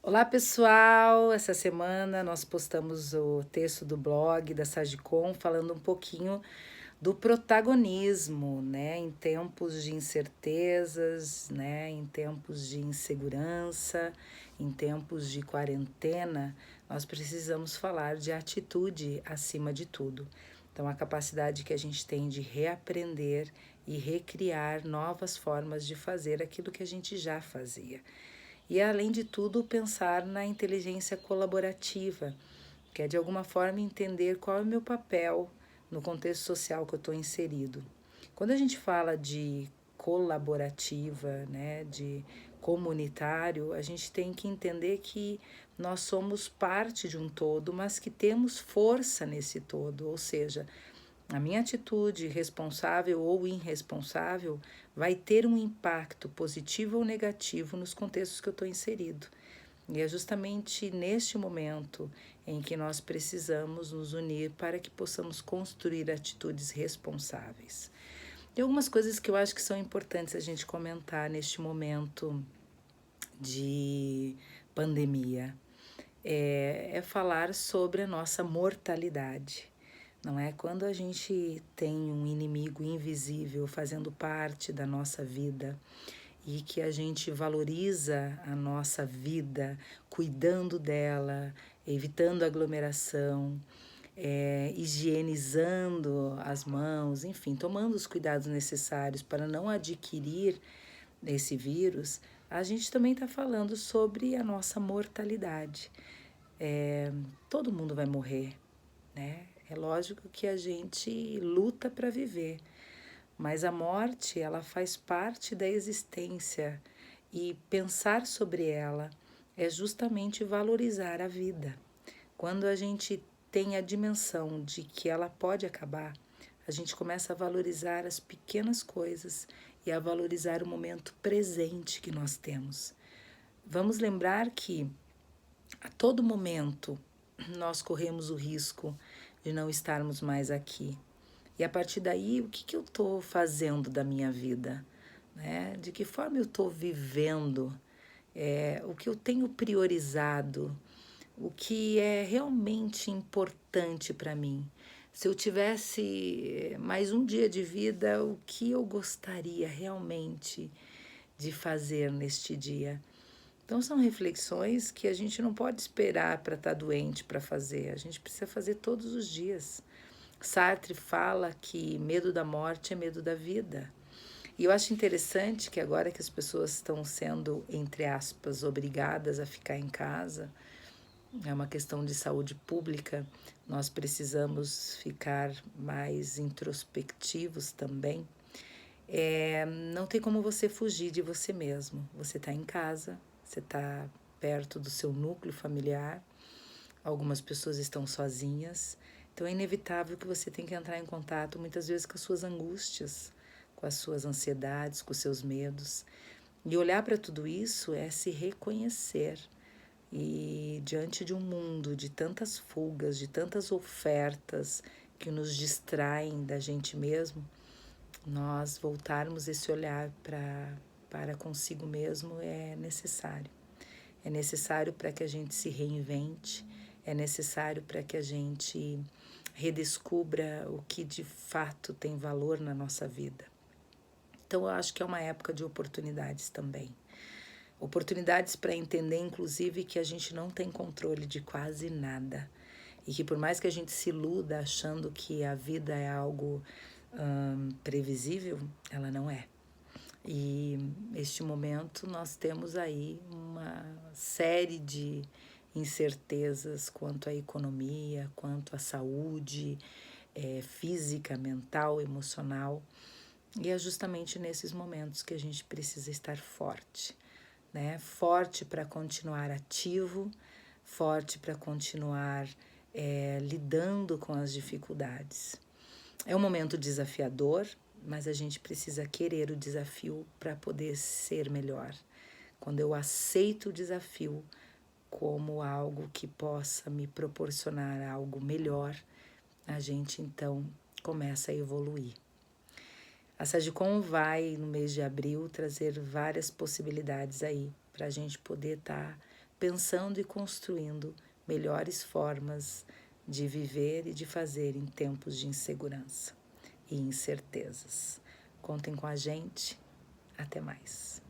Olá pessoal, essa semana nós postamos o texto do blog da Sagicom falando um pouquinho do protagonismo, né, em tempos de incertezas, né, em tempos de insegurança, em tempos de quarentena, nós precisamos falar de atitude acima de tudo. Então, a capacidade que a gente tem de reaprender e recriar novas formas de fazer aquilo que a gente já fazia. E, além de tudo, pensar na inteligência colaborativa, que é de alguma forma entender qual é o meu papel no contexto social que eu estou inserido. Quando a gente fala de colaborativa, né, de comunitário, a gente tem que entender que nós somos parte de um todo, mas que temos força nesse todo, ou seja, a minha atitude responsável ou irresponsável vai ter um impacto positivo ou negativo nos contextos que eu estou inserido. E é justamente neste momento em que nós precisamos nos unir para que possamos construir atitudes responsáveis. Tem algumas coisas que eu acho que são importantes a gente comentar neste momento de pandemia. É falar sobre a nossa mortalidade. Não é? Quando a gente tem um inimigo invisível fazendo parte da nossa vida e que a gente valoriza a nossa vida, cuidando dela, evitando aglomeração, higienizando as mãos, enfim, tomando os cuidados necessários para não adquirir esse vírus, a gente também está falando sobre a nossa mortalidade. Todo mundo vai morrer, né? É lógico que a gente luta para viver, mas a morte, ela faz parte da existência e pensar sobre ela é justamente valorizar a vida. Quando a gente tem a dimensão de que ela pode acabar, a gente começa a valorizar as pequenas coisas e a valorizar o momento presente que nós temos. Vamos lembrar que a todo momento nós corremos o risco de não estarmos mais aqui. E a partir daí, o que eu estou fazendo da minha vida? Né? De que forma eu estou vivendo? O que eu tenho priorizado? O que é realmente importante para mim? Se eu tivesse mais um dia de vida, o que eu gostaria realmente de fazer neste dia? Então, são reflexões que a gente não pode esperar para estar doente para fazer, a gente precisa fazer todos os dias. Sartre fala que medo da morte é medo da vida. E eu acho interessante que agora que as pessoas estão sendo, entre aspas, obrigadas a ficar em casa, é uma questão de saúde pública, nós precisamos ficar mais introspectivos também. Não tem como você fugir de você mesmo. Você está em casa, você está perto do seu núcleo familiar, algumas pessoas estão sozinhas, então é inevitável que você tenha que entrar em contato muitas vezes com as suas angústias, com as suas ansiedades, com os seus medos. E olhar para tudo isso é se reconhecer. E diante de um mundo de tantas fugas, de tantas ofertas que nos distraem da gente mesmo, nós voltarmos esse olhar para consigo mesmo é necessário. É necessário para que a gente se reinvente, é necessário para que a gente redescubra o que de fato tem valor na nossa vida. Então, eu acho que é uma época de oportunidades também. Oportunidades para entender, inclusive, que a gente não tem controle de quase nada. E que por mais que a gente se iluda achando que a vida é algo previsível, ela não é. E neste momento nós temos aí uma série de incertezas quanto à economia, quanto à saúde física, mental, emocional. E é justamente nesses momentos que a gente precisa estar forte, né? Forte para continuar ativo, forte para continuar lidando com as dificuldades. É um momento desafiador, mas a gente precisa querer o desafio para poder ser melhor. Quando eu aceito o desafio como algo que possa me proporcionar algo melhor, a gente então começa a evoluir. A Sagicom vai, no mês de abril, trazer várias possibilidades aí para a gente poder estar pensando e construindo melhores formas de viver e de fazer em tempos de insegurança e incertezas. Contem com a gente. Até mais.